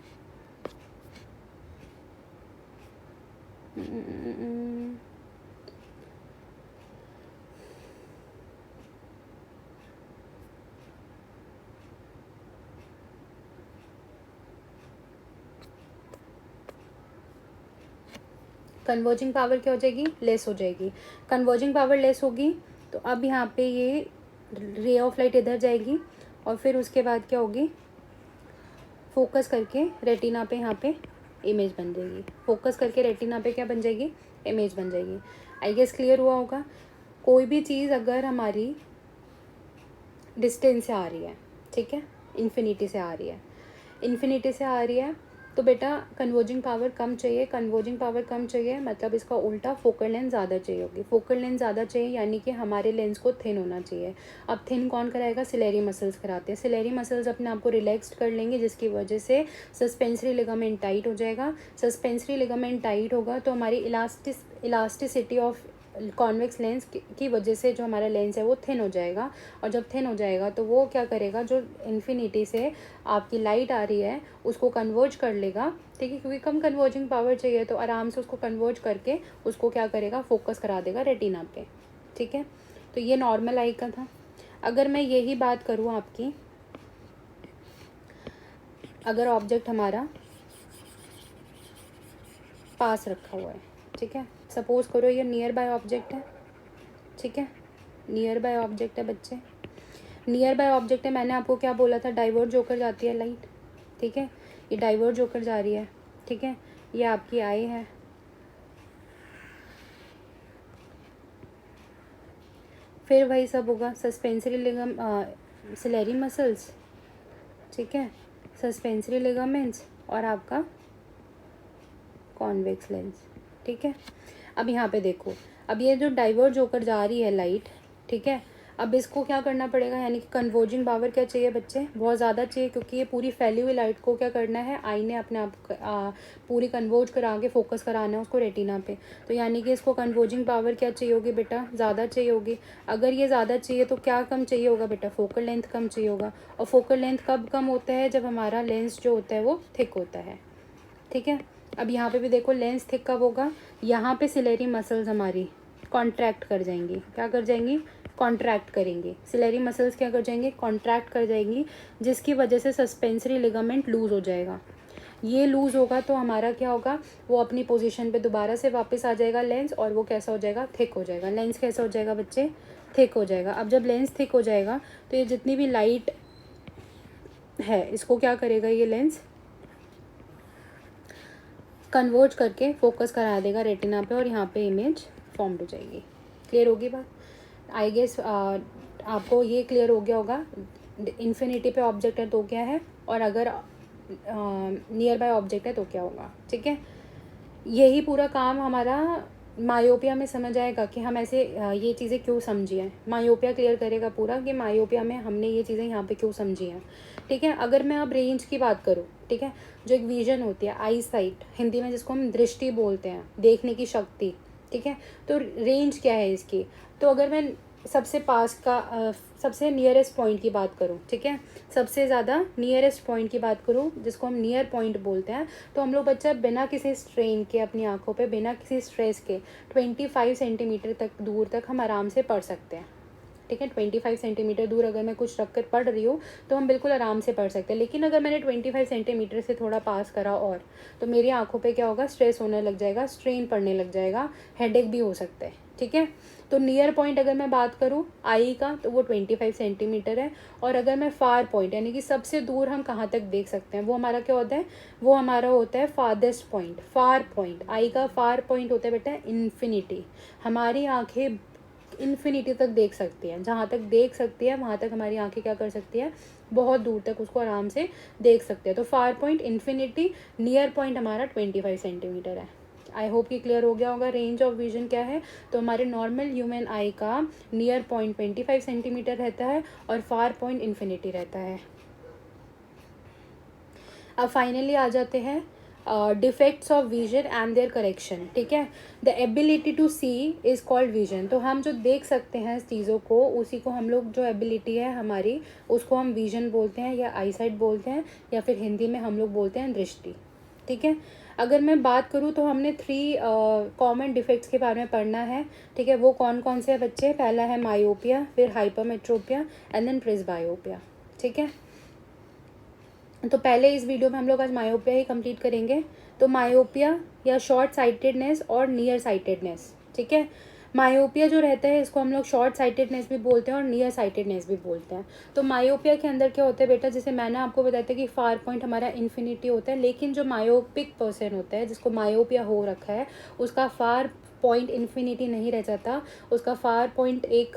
कन्वर्जिंग पावर क्या हो जाएगी, लेस हो जाएगी। कन्वर्जिंग पावर लेस होगी तो अब यहाँ पे ये रे ऑफ लाइट इधर जाएगी और फिर उसके बाद क्या होगी, फोकस करके रेटिना पे यहाँ पे इमेज बन जाएगी। फोकस करके रेटिना पे क्या बन जाएगी, इमेज बन जाएगी। आई गेस क्लियर हुआ होगा। कोई भी चीज़ अगर हमारी डिस्टेंस से आ रही है, ठीक है, इन्फिनिटी से आ रही है, इन्फिनिटी से आ रही है तो बेटा कन्वर्जिंग पावर कम चाहिए। कन्वर्जिंग पावर कम चाहिए मतलब इसका उल्टा फोकल लेंथ ज़्यादा चाहिए होगी। फोकल लेंथ ज़्यादा चाहिए यानी कि हमारे लेंस को थिन होना चाहिए। अब थिन कौन कराएगा, सिलेरी मसल्स कराते हैं। सिलेरी मसल्स अपने आप को रिलैक्स्ड कर लेंगे, जिसकी वजह से सस्पेंसरी लिगामेंट टाइट हो जाएगा। सस्पेंसरी लिगामेंट टाइट होगा तो हमारी इलास्टिसिटी ऑफ कॉन्वेक्स लेंस की वजह से जो हमारा लेंस है वो थिन हो जाएगा। और जब थिन हो जाएगा तो वो क्या करेगा, जो इन्फिनिटी से आपकी लाइट आ रही है उसको कन्वर्ज कर लेगा, ठीक है, क्योंकि कम कन्वर्जिंग पावर चाहिए तो आराम से उसको कन्वर्ज करके उसको क्या करेगा, फोकस करा देगा रेटिना पे, ठीक है। तो ये नॉर्मल आई का था। अगर मैं यही बात करूँ आपकी, अगर ऑब्जेक्ट हमारा पास रखा हुआ है, ठीक है, सपोज करो ये नियर बाय ऑब्जेक्ट है, ठीक है, नियर बाय ऑब्जेक्ट है बच्चे, नियर बाय ऑब्जेक्ट है। मैंने आपको क्या बोला था, डाइवर्ज होकर जाती है लाइट, ठीक है, ये डाइवर्ज होकर जा रही है, ठीक है, ये आपकी आई है, फिर वही सब होगा, सस्पेंसरी लिगम सिलेरी मसल्स, ठीक है, सस्पेंसरी लिगामेंट्स और आपका कॉन्वेक्स लेंस, ठीक है। अब यहाँ पे देखो, अब ये जो डाइवर्ज होकर जा रही है लाइट, ठीक है, अब इसको क्या करना पड़ेगा, यानी कि कन्वर्जिंग पावर क्या चाहिए बच्चे, बहुत ज़्यादा चाहिए, क्योंकि ये पूरी फैली हुई लाइट को क्या करना है, आई ने अपने आप पूरी कन्वर्ज करा के फोकस कराना है उसको रेटिना पे। तो यानी कि इसको कन्वर्जिंग पावर क्या चाहिए होगी बेटा, ज़्यादा चाहिए होगी। अगर ये ज़्यादा चाहिए तो क्या कम चाहिए होगा बेटा, फोकल लेंथ कम चाहिए होगा। और फोकल लेंथ कब कम होता है, जब हमारा लेंस जो होता है वो थिक होता है, ठीक है। अब यहाँ पे भी देखो लेंस थिक कब होगा, यहाँ पे सिलेरी मसल्स हमारी कॉन्ट्रैक्ट कर जाएंगी, क्या कर जाएंगी, कॉन्ट्रैक्ट करेंगी। सिलेरी मसल्स क्या कर जाएंगी, कॉन्ट्रैक्ट कर जाएंगी, जिसकी वजह से सस्पेंसरी लिगामेंट लूज़ हो जाएगा। ये लूज़ होगा तो हमारा क्या होगा, वो अपनी पोजीशन पे दोबारा से वापस आ जाएगा लेंस, और वो कैसा हो जाएगा, थिक हो जाएगा। लेंस कैसा हो जाएगा बच्चे, थिक हो जाएगा। अब जब लेंस थिक हो जाएगा तो ये जितनी भी लाइट है इसको क्या करेगा, ये लेंस कन्वर्ज करके फोकस करा देगा रेटिना पे, और यहाँ पे इमेज फॉर्म हो जाएगी। क्लियर होगी बात, आई गेस आपको ये क्लियर हो गया होगा। इन्फिनिटी पे ऑब्जेक्ट है तो क्या है, और अगर नियर बाय ऑब्जेक्ट है तो क्या होगा, ठीक है। यही पूरा काम हमारा मायोपिया में समझ आएगा कि हम ऐसे ये चीज़ें क्यों समझी हैं। मायोपिया क्लियर करेगा पूरा कि मायोपिया में हमने ये चीज़ें यहाँ पे क्यों समझी हैं, ठीक है। अगर मैं अब रेंज की बात करूँ, ठीक है, जो एक विजन होती है, आई साइट हिंदी में जिसको हम दृष्टि बोलते हैं, देखने की शक्ति, ठीक है। तो रेंज क्या है इसकी, तो अगर मैं सबसे पास का सबसे नियरेस्ट पॉइंट की बात करूँ, ठीक है, सबसे ज़्यादा नियरेस्ट पॉइंट की बात करूँ जिसको हम नियर पॉइंट बोलते हैं, तो हम लोग बच्चा बिना किसी स्ट्रेन के अपनी आंखों पे, बिना किसी स्ट्रेस के 25 सेंटीमीटर तक दूर तक हम आराम से पढ़ सकते हैं, ठीक है। 25 सेंटीमीटर दूर अगर मैं कुछ रख कर पढ़ रही हूँ तो हम बिल्कुल आराम से पढ़ सकते हैं। लेकिन अगर मैंने 25 सेंटीमीटर से थोड़ा पास करा और, तो मेरी आंखों पे क्या होगा, स्ट्रेस होने लग जाएगा, स्ट्रेन पड़ने लग जाएगा, हेडेक भी हो सकता है, ठीक है। तो नियर पॉइंट अगर मैं बात करूँ आई का तो वो 25 सेंटीमीटर है। और अगर मैं फार पॉइंट यानी कि सबसे दूर हम कहाँ तक देख सकते हैं, वो हमारा क्या होता है, वो हमारा होता है फारदेस्ट पॉइंट, फार पॉइंट। आई का फार पॉइंट होता है बेटा इन्फिनिटी। हमारी आंखें इन्फिनिटी तक देख सकती है, जहाँ तक देख सकती है वहाँ तक हमारी आंखें क्या कर सकती है, बहुत दूर तक उसको आराम से देख सकते हैं। तो far point infinity, near point हमारा 25 सेंटीमीटर है। आई होप कि क्लियर हो गया होगा रेंज ऑफ विजन क्या है। तो हमारे नॉर्मल ह्यूमन आई का नियर पॉइंट 25 सेंटीमीटर रहता है और फार पॉइंट इन्फिनिटी रहता है। अब फाइनली आ जाते हैं defects of vision and their correction, ठीक है। The ability to see is called vision. तो हम जो देख सकते हैं चीज़ों को, उसी को हम लोग, जो एबिलिटी है हमारी, उसको हम विजन बोलते हैं या आई साइट बोलते हैं, या फिर हिंदी में हम लोग बोलते हैं दृष्टि, ठीक है। अगर मैं बात करूँ तो हमने 3 कॉमन डिफेक्ट्स के बारे में पढ़ना है, ठीक है। वो कौन कौन से हैं बच्चे, पहला है मायोपिया, फिर हाइपरमेट्रोपिया एंड देन प्रेसबायोपिया, ठीक है। तो पहले इस वीडियो में हम लोग आज मायोपिया ही कंप्लीट करेंगे। तो मायोपिया या शॉर्ट साइटेडनेस और नियर साइटेडनेस, ठीक है। मायोपिया जो रहता है इसको हम लोग शॉर्ट साइटेडनेस भी बोलते हैं और नियर साइटेडनेस भी बोलते हैं। तो मायोपिया के अंदर क्या होता है बेटा, जैसे मैंने आपको बताया था कि फार पॉइंट हमारा इन्फिनिटी होता है, लेकिन जो मायोपिक पर्सन होता है जिसको मायोपिया हो रखा है, उसका फार पॉइंट इन्फिनिटी नहीं रह जाता, उसका फार पॉइंट एक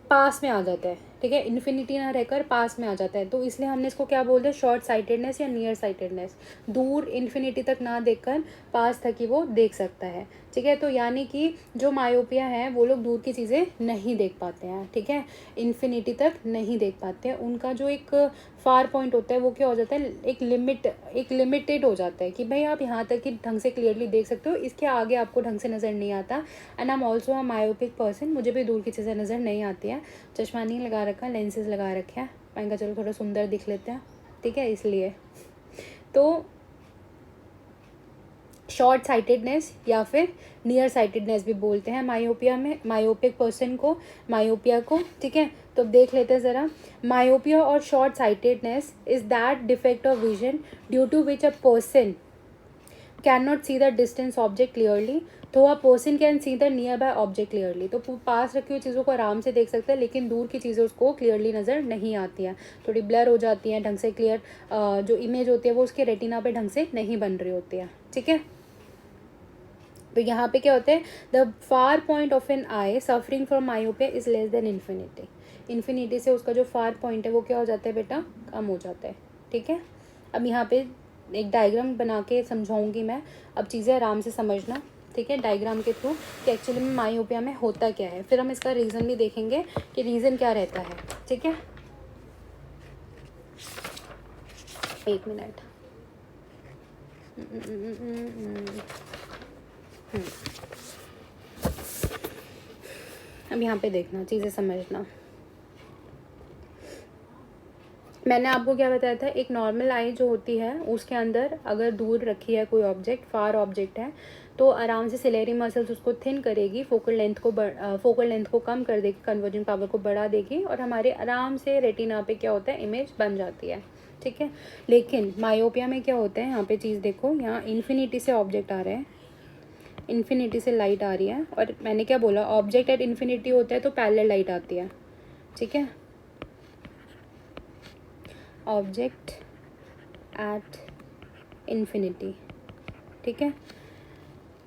पास में आ जाता है, ठीक है। इन्फिनिटी ना रहकर पास में आ जाता है, तो इसलिए हमने इसको क्या बोलते हैं, शॉर्ट साइटेडनेस या नियर साइटेडनेस। दूर इन्फिनिटी तक ना देखकर पास तक ही वो देख सकता है, ठीक है। तो यानी कि जो मायोपिया है वो लोग दूर की चीज़ें नहीं देख पाते हैं, ठीक है, इन्फिनिटी तक नहीं देख पाते हैं। उनका जो एक फार पॉइंट होता है वो क्या हो जाता है, एक लिमिटेड हो जाता है कि भाई आप यहाँ तक ही ढंग से क्लियरली देख सकते हो, इसके आगे आपको ढंग से नज़र नहीं आता। And I am also a myopic person, मुझे भी दूर की चीज़ें नज़र नहीं आती है। चश्मा नहीं लगा रखा, लेंसेज लगा रखे हैं, मैंने कहा चलो थोड़ा सुंदर दिख लेते हैं, ठीक है, इसलिए। तो शॉर्ट साइटेडनेस या फिर नियर साइटेडनेस भी बोलते हैं मायोपिया में, मायोपिक पर्सन को, मायोपिया को, ठीक है। तो देख लेते हैं ज़रा। Myopia or short sightedness is that defect of vision due to which a person can not see the distance object clearly, तो a person can see the nearby object clearly. तो पास रखी हुई चीज़ों को आराम से देख सकते हैं, लेकिन दूर की चीज़ें उसको क्लियरली नज़र नहीं आती हैं, थोड़ी ब्लर हो जाती हैं, ढंग से क्लियर जो इमेज होती है वो उसके रेटिना पे ढंग से नहीं बन रही होती है, ठीक है। तो यहाँ पे क्या होता है, the far point of an eye suffering from myopia is less than infinity. Infinity से उसका जो फार पॉइंट है वो क्या हो जाता है बेटा, कम हो जाता है, ठीक है। अब यहाँ पे एक डायग्राम बना के समझाऊंगी मैं, अब चीज़ें आराम से समझना, ठीक है, डायग्राम के थ्रू कि एक्चुअली में मायोपिया में होता क्या है। फिर हम इसका रीज़न भी देखेंगे कि रीज़न क्या रहता है। ठीक है, एक मिनट। अब यहाँ पे देखना, चीज़ें समझना। मैंने आपको क्या बताया था, एक नॉर्मल आई जो होती है उसके अंदर अगर दूर रखी है कोई ऑब्जेक्ट, फार ऑब्जेक्ट है, तो आराम से सिलेरी मसल्स उसको थिन करेगी, फोकल लेंथ को कम कर देगी, कन्वर्जिंग पावर को बढ़ा देगी, और हमारे आराम से रेटिना पे क्या होता है, इमेज बन जाती है। ठीक है, लेकिन मायोपिया में क्या होता है, यहाँ पे चीज़ देखो, यहाँ इन्फिनिटी से ऑब्जेक्ट आ रहे हैं, इन्फिनिटी से लाइट आ रही है, और मैंने क्या बोला, ऑब्जेक्ट एट इन्फिनिटी होता है तो पैरेलल लाइट आती है। ठीक है, ऑब्जेक्ट एट इन्फिनिटी। ठीक है,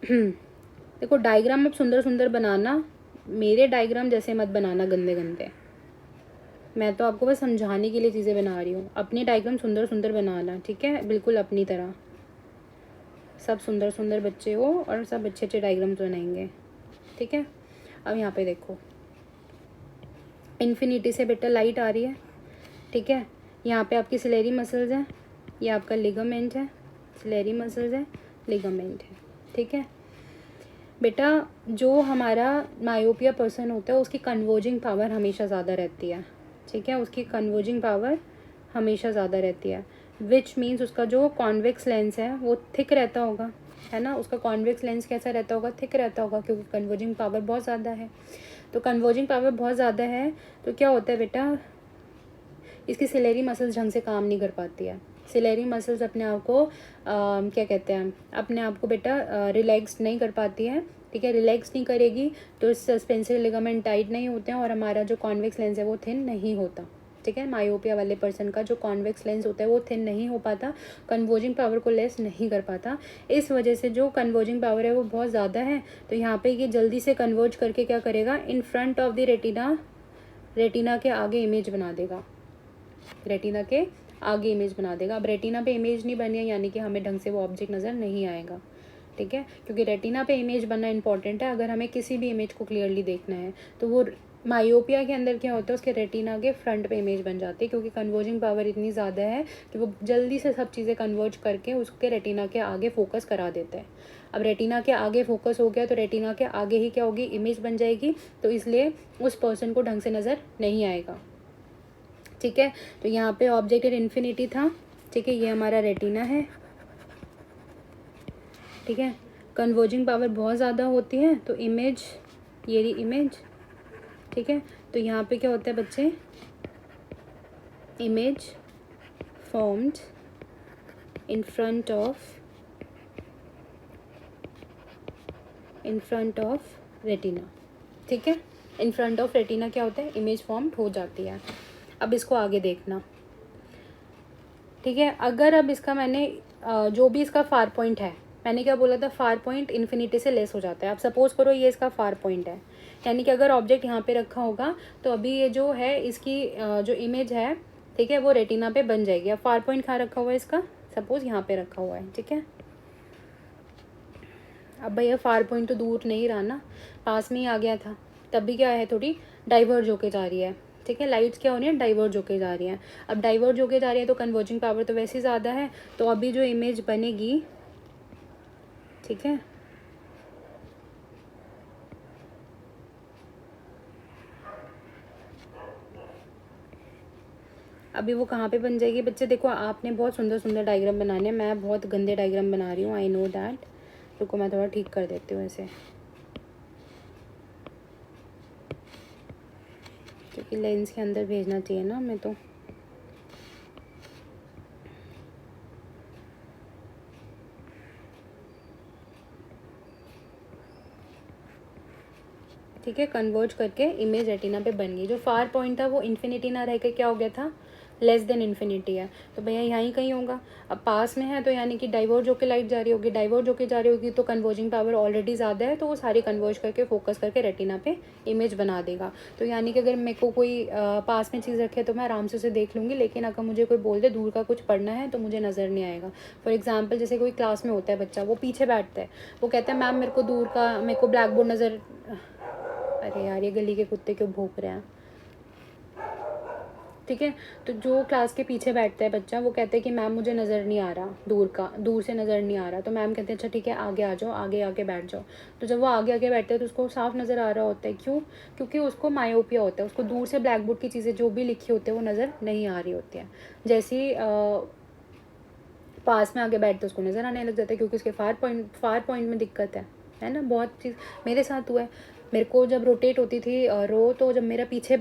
देखो डायग्राम अब सुंदर सुंदर बनाना, मेरे डायग्राम जैसे मत बनाना गंदे गंदे। मैं तो आपको बस समझाने के लिए चीज़ें बना रही हूँ। अपनी डायग्राम सुंदर सुंदर बनाना, ठीक है, बिल्कुल अपनी तरह। सब सुंदर सुंदर बच्चे हो और सब अच्छे अच्छे डायग्राम्स बनाएंगे। ठीक है, अब यहाँ पे देखो, इन्फिनिटी से बेटा लाइट आ रही है। ठीक है, यहाँ पे आपकी सिलेरी मसल्स हैं, ये आपका लिगामेंट है, सिलेरी मसल्स है, लिगामेंट है। ठीक है बेटा, जो हमारा मायोपिया पर्सन होता है उसकी कन्वर्जिंग पावर हमेशा ज़्यादा रहती है। ठीक है, उसकी कन्वर्जिंग पावर हमेशा ज़्यादा रहती है, विच मीन्स उसका जो कॉन्वेक्स लेंस है वो थिक रहता होगा, है ना। उसका कॉन्वेक्स लेंस कैसा रहता होगा, थिक रहता होगा, क्योंकि कन्वर्जिंग पावर बहुत ज़्यादा है। तो कन्वर्जिंग पावर बहुत ज़्यादा है तो क्या होता है बेटा, इसकी सिलेरी मसल्स ढंग से काम नहीं कर पाती है। सिलेरी मसल्स अपने आप को क्या कहते हैं, अपने आप को बेटा रिलैक्स नहीं कर पाती है। ठीक है, रिलैक्स नहीं करेगी तो सस्पेंसरी लिगामेंट टाइट नहीं होते हैं और हमारा जो कॉन्वेक्स लेंस है वो थिन नहीं होता। ठीक है, मायोपिया वाले पर्सन का जो कॉन्वेक्स लेंस होता है वो थिन नहीं हो पाता, कन्वर्जिंग पावर को लेस नहीं कर पाता। इस वजह से जो कन्वर्जिंग पावर है वो बहुत ज़्यादा है, तो यहाँ पे ये जल्दी से कन्वर्ज करके क्या करेगा, in front of the retina के आगे इमेज बना देगा, रेटिना के आगे इमेज बना देगा। अब रेटिना पे इमेज नहीं बनी है यानी कि हमें ढंग से वो ऑब्जेक्ट नज़र नहीं आएगा। ठीक है, क्योंकि रेटिना पे इमेज बनना इंपॉर्टेंट है। अगर हमें किसी भी इमेज को क्लियरली देखना है तो वो मायोपिया के अंदर क्या होता है, उसके रेटिना के फ्रंट पे इमेज बन जाती है, क्योंकि कन्वर्जिंग पावर इतनी ज़्यादा है कि वो जल्दी से सब चीज़ें कन्वर्ज करके उसके रेटिना के आगे फोकस करा देता है। अब रेटिना के आगे फोकस हो गया तो रेटिना के आगे ही क्या होगी, इमेज बन जाएगी, तो इसलिए उस पर्सन को ढंग से नज़र नहीं आएगा। ठीक है, तो यहाँ पे ऑब्जेक्ट इन्फिनिटी था। ठीक है, ये हमारा रेटिना है। ठीक है, कन्वर्जिंग पावर बहुत ज़्यादा होती है तो इमेज, ये रही इमेज। ठीक है, तो यहाँ पे क्या होता है बच्चे, image formed in front of retina. ठीक है, इन फ्रंट ऑफ रेटिना क्या होता है, इमेज फॉर्म्ड हो जाती है। अब इसको आगे देखना। ठीक है, अगर अब इसका मैंने जो भी इसका फार पॉइंट है, मैंने क्या बोला था, फार पॉइंट इन्फिनिटी से लेस हो जाता है। अब सपोज करो ये इसका फार पॉइंट है, यानी कि अगर ऑब्जेक्ट यहाँ पे रखा होगा तो अभी ये जो है इसकी जो इमेज है, ठीक है, वो रेटिना पे बन जाएगी। अब फार पॉइंट कहाँ रखा हुआ है इसका, सपोज यहाँ पे रखा हुआ है। ठीक है, अब भैया फार पॉइंट तो दूर नहीं रहा ना, पास में ही आ गया था, तब भी क्या है, थोड़ी डाइवर्ज होके जा रही है। ठीक है, लाइट्स क्या हो रही है, डाइवर्ज होके जा रही हैं। अब डाइवर्ज होके जा रही है तो कन्वर्जिंग पावर तो वैसे ही ज़्यादा है, तो अभी जो इमेज बनेगी, ठीक है, अभी वो कहाँ पे बन जाएगी बच्चे, देखो आपने बहुत सुंदर सुंदर डायग्राम बनाने हैं, मैं बहुत गंदे डायग्राम बना रही हूँ, आई नो दैट। रुको मैं थोड़ा ठीक कर देती हूँ ऐसे, क्योंकि लेंस के अंदर भेजना चाहिए ना हमें तो। ठीक है, कन्वर्ज करके इमेज रेटिना पे बन गई। जो फार पॉइंट था वो इन्फिनिटी ना रह के क्या हो गया था, लेस देन इन्फिनिटी है, तो भैया यहाँ कहीं होगा। अब पास में है तो यानी कि डाइवर्ज होकर लाइट जा रही होगी, डाइवर्ज होकर जा रही होगी तो कन्वर्जिंग पावर ऑलरेडी ज़्यादा है, तो वो सारी कन्वर्ज करके फोकस करके रेटिना पे इमेज बना देगा। तो यानी कि अगर मेरे को कोई पास में चीज़ रखे तो मैं आराम से उसे देख लूँगी, लेकिन अगर मुझे कोई बोल दे दूर का कुछ पढ़ना है तो मुझे नज़र नहीं आएगा। फॉर एग्जाम्पल जैसे कोई क्लास में होता है बच्चा, वो पीछे बैठता है, वो कहता है मैम मेरे को दूर का, मेरे को ब्लैक बोर्ड नज़र, अरे यार ये गली के कुत्ते क्यों भौंक रहे हैं, ठीक है। तो जो क्लास के पीछे बैठता है बच्चा, वो कहते हैं कि मैम मुझे नज़र नहीं आ रहा, दूर से नज़र नहीं आ रहा, तो मैम कहते हैं अच्छा ठीक है आगे आ जाओ, आगे आके बैठ जाओ। तो जब वो आगे आगे बैठते हैं तो उसको साफ नज़र आ रहा होता है, क्यों? क्योंकि उसको मायोपिया होता है, उसको दूर से ब्लैक बोर्ड की चीज़ें जो भी लिखी होती है वो नज़र नहीं आ रही होती है। जैसे ही पास में आगे बैठते उसको नज़र आने लग जाता है, क्योंकि उसके फार पॉइंट में दिक्कत है ना। बहुत चीज़ मेरे साथ हुआ है। मेरे को जब रोटेट होती थी रो, तो जब मेरा पीछे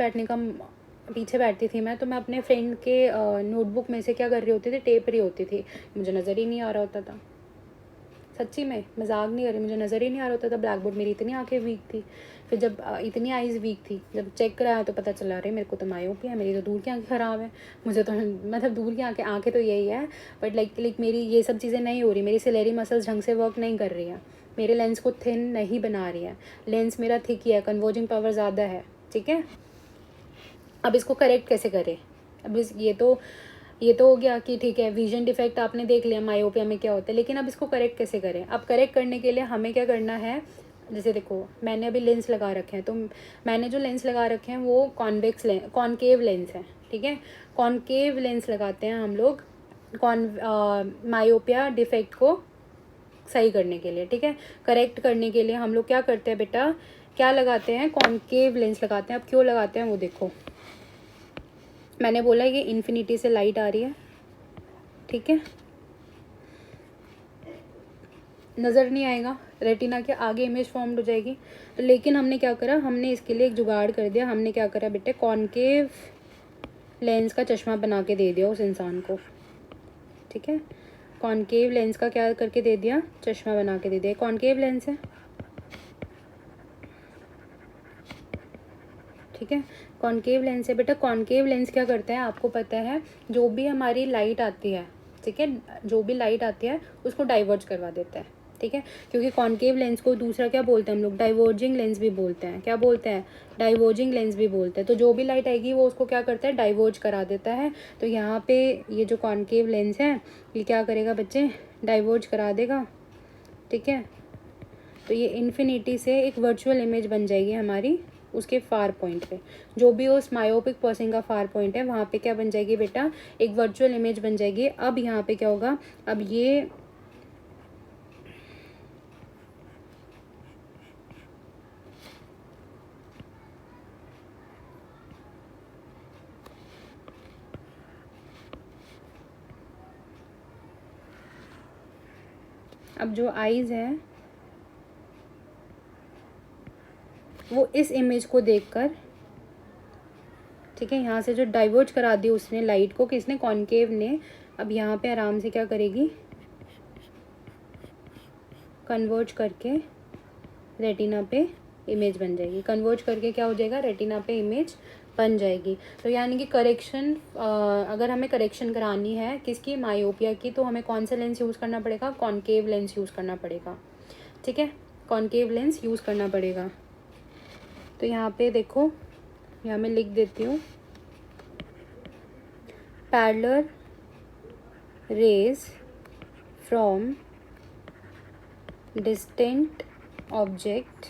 बैठती थी मैं, तो मैं अपने फ्रेंड के नोटबुक में से क्या कर रही होती थी, टेप रही होती थी, मुझे नज़र ही नहीं आ रहा होता था। सच्ची में मजाक नहीं कर रही, मुझे नज़र ही नहीं आ रहा होता था ब्लैक बोर्ड, मेरी इतनी आंखें वीक थी। फिर जब इतनी आइज़ वीक थी, जब चेक कराया तो पता चला रही मेरे को तो मायोपिया है, मेरी तो दूर की आंखें ख़राब है। मुझे तो मतलब दूर की आंखें तो यही है, बट लाइक मेरी ये सब चीज़ें नहीं हो रही, मेरी सिलेरी मसल्स ढंग से वर्क नहीं कर रही है, मेरे लेंस को थिन नहीं बना रही है, लेंस मेरा थिक ही है, कन्वर्जिंग पावर ज़्यादा है, ठीक है। अब इसको करेक्ट कैसे करें? अब ये तो हो गया कि ठीक है विजन डिफेक्ट आपने देख लिया मायोपिया में क्या होता है, लेकिन अब इसको करेक्ट कैसे करें? अब करेक्ट करने के लिए हमें क्या करना है, जैसे देखो मैंने अभी लेंस लगा रखे हैं, तो मैंने जो लेंस लगा रखे हैं वो कॉनकेव लेंस है, ठीक है। कॉनकेव लेंस लगाते हैं हम लोग मायोपिया डिफेक्ट को सही करने के लिए, ठीक है। करेक्ट करने के लिए हम लोग क्या करते हैं बेटा, क्या लगाते हैं, कॉनकेव लेंस लगाते हैं। अब क्यों लगाते हैं वो देखो, मैंने बोला ये इन्फिनिटी से लाइट आ रही है, ठीक है, नज़र नहीं आएगा, रेटिना के आगे इमेज फॉर्म्ड हो जाएगी। तो लेकिन हमने क्या करा, हमने इसके लिए एक जुगाड़ कर दिया, हमने क्या करा बेटे, कॉनकेव लेंस का चश्मा बना के दे दिया उस इंसान को, ठीक है। कॉनकेव लेंस का क्या करके दे दिया, चश्मा बना के दे दिया। कॉनकेव लेंस है, ठीक है, कॉनकेव लेंस है बेटा। कॉनकेव लेंस क्या करता है आपको पता है, जो भी हमारी लाइट आती है, ठीक है, जो भी लाइट आती है उसको डाइवर्ज करवा देता है, ठीक है। क्योंकि कॉनकेव लेंस को दूसरा क्या बोलते हैं हम लोग, डाइवर्जिंग लेंस भी बोलते हैं। क्या बोलते हैं, डाइवर्जिंग लेंस भी बोलते हैं। तो जो भी लाइट आएगी वो उसको क्या करता है, डाइवर्ज करा देता है। तो यहाँ पे ये जो कॉनकेव लेंस है ये क्या करेगा बच्चे, डाइवर्ज करा देगा, ठीक है। तो ये इन्फिनिटी से एक वर्चुअल इमेज बन जाएगी हमारी, उसके फार पॉइंट पे, जो भी उस मायोपिक पर्सन का फार पॉइंट है वहाँ पे क्या बन जाएगी बेटा, एक वर्चुअल इमेज बन जाएगी। अब यहाँ पे क्या होगा, अब ये अब जो आईज है वो इस इमेज को देखकर, ठीक है, यहाँ से जो डाइवर्ज करा दी उसने लाइट को, किसने, कॉनकेव ने, अब यहाँ पे आराम से क्या करेगी, कन्वर्ज करके रेटिना पे इमेज बन जाएगी। कन्वर्ज करके क्या हो जाएगा, रेटिना पे इमेज बन जाएगी। तो यानी कि करेक्शन, अगर हमें करेक्शन करानी है किसकी, मायोपिया की, तो हमें कौन सा लेंस यूज़ करना पड़ेगा, कॉनकेव लेंस यूज़ करना पड़ेगा, ठीक है, कॉनकेव लेंस यूज़ करना पड़ेगा। तो यहाँ पे देखो, यहाँ मैं लिख देती हूँ, parallel raise from distant object,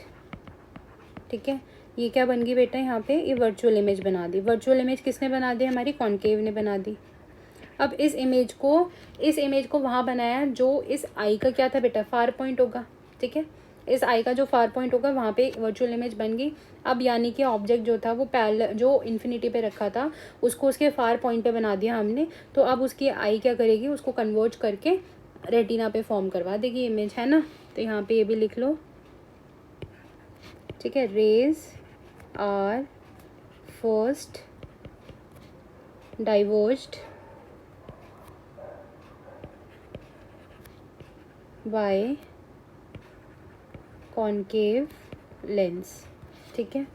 ठीक है। ये क्या बन गई बेटा, यहाँ पे ये वर्चुअल इमेज बना दी। वर्चुअल इमेज किसने बना दी, हमारी कॉनकेव ने बना दी। अब इस इमेज को वहाँ बनाया जो इस आई का क्या था बेटा, फार पॉइंट होगा, ठीक है। इस आई का जो फार पॉइंट होगा वहाँ पे वर्चुअल इमेज बन गई। अब यानी कि ऑब्जेक्ट जो था वो पैरेलल, जो इन्फिनिटी पे रखा था उसको उसके फार पॉइंट पे बना दिया हमने। तो अब उसकी आई क्या करेगी, उसको कन्वर्ट करके रेटिना पे फॉर्म करवा देगी इमेज, है ना। तो यहाँ पे ये भी लिख लो, ठीक है, rays are first diverged by concave lens, ठीक है,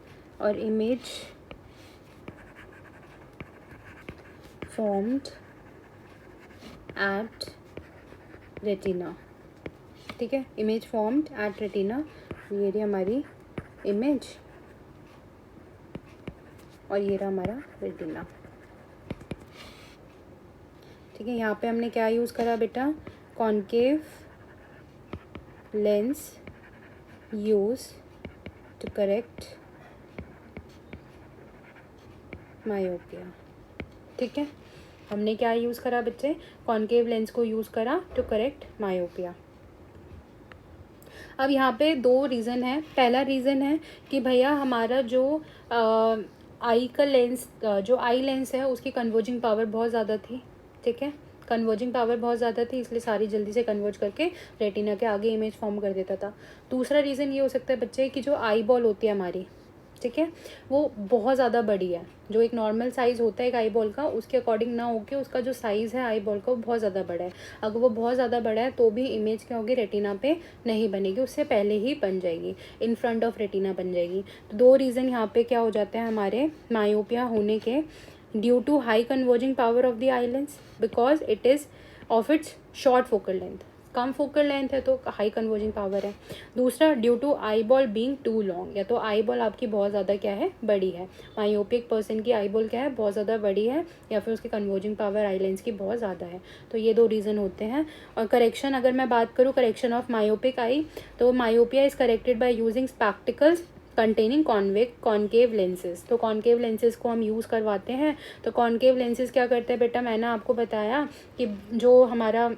और इमेज फॉर्म्ड एट रेटिना, ठीक है, इमेज फॉर्म्ड एट रेटिना, ये रही हमारी इमेज और ये रहा हमारा रेटिना, ठीक है। यहाँ पे हमने क्या यूज़ करा बेटा, concave lens use to correct myopia, ठीक है। हमने क्या यूज़ करा बच्चे, कॉन्केव लेंस को यूज़ करा टू करेक्ट मायोपिया। अब यहाँ पे दो रीज़न है। पहला रीज़न है कि भैया हमारा जो आई का लेंस, जो आई लेंस है उसकी कन्वर्जिंग पावर बहुत ज़्यादा थी, ठीक है, कन्वर्जिंग पावर बहुत ज़्यादा थी, इसलिए सारी जल्दी से कन्वर्ज करके रेटिना के आगे इमेज फॉर्म कर देता था। दूसरा रीज़न ये हो सकता है बच्चे कि जो आई बॉल होती है हमारी, ठीक है, वो बहुत ज़्यादा बड़ी है। जो एक नॉर्मल साइज़ होता है एक आई बॉल का, उसके अकॉर्डिंग ना होके उसका जो साइज़ है आई बॉल का वो बहुत ज़्यादा बड़ा है। अगर वो बहुत ज़्यादा बड़ा है तो भी इमेज क्या होगी, रेटिना पे नहीं बनेगी, उससे पहले ही बन जाएगी, इन फ्रंट ऑफ रेटिना बन जाएगी। तो दो रीज़न यहाँ पे क्या हो जाते हैं हमारे मायोपिया होने के, due to high converging power of the eye lens because it is of its short focal length, कम फोकल लेंथ है तो हाई कन्वर्जिंग पावर है। दूसरा due to eyeball being too long, या तो आई बॉल आपकी बहुत ज़्यादा क्या है, बड़ी है, मायोपिक पर्सन की आई बॉल क्या है, बहुत ज़्यादा बड़ी है, या फिर उसकी कन्वर्जिंग पावर आई लेंस की बहुत ज़्यादा है। तो ये दो रीज़न होते हैं। और करेक्शन, अगर मैं बात करूँ करेक्शन ऑफ मायोपिक आई, तो myopia is corrected by using spectacles containing concave lenses. तो कॉन्केव लेंसेज को हम यूज़ करवाते हैं। तो कॉन्केव लेंसेज क्या करते हैं बेटा, मैंने आपको बताया कि जो हमारा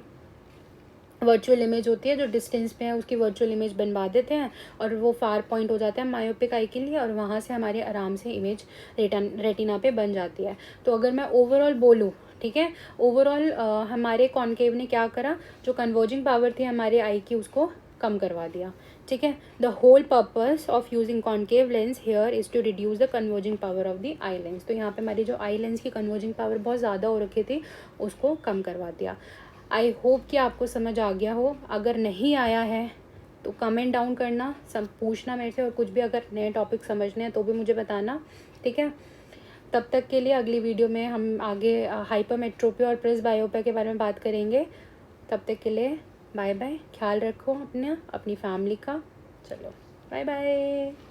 वर्चुअल इमेज होती है, जो डिस्टेंस पे है उसकी वर्चुअल इमेज बनवा देते हैं और वो फार पॉइंट हो जाता है मायोपिक आई के लिए, और वहाँ से हमारे आराम से इमेज रेटिना पे बन जाती है। तो अगर मैं ओवरऑल बोलूँ, ठीक है, ओवरऑल हमारे कॉन्केव ने क्या करा, जो कन्वर्जिंग पावर थी हमारे आई की उसको कम करवा दिया, ठीक है। The whole purpose of using concave lens here is to reduce the converging power of the eye lens. तो यहाँ पे हमारी जो आई लेंस की कन्वर्जिंग पावर बहुत ज़्यादा हो रखी थी उसको कम करवा दिया। आई होप कि आपको समझ आ गया हो। अगर नहीं आया है तो कमेंट डाउन करना, सब पूछना मेरे से, और कुछ भी अगर नए टॉपिक समझने हैं तो भी मुझे बताना, ठीक है। तब तक के लिए अगली वीडियो में हम आगे हाइपरमेट्रोपिया और प्रेसबायोपिया के बारे में बात करेंगे। तब तक के लिए बाय बाय, ख्याल रखो अपना, अपनी फैमिली का। चलो बाय बाय।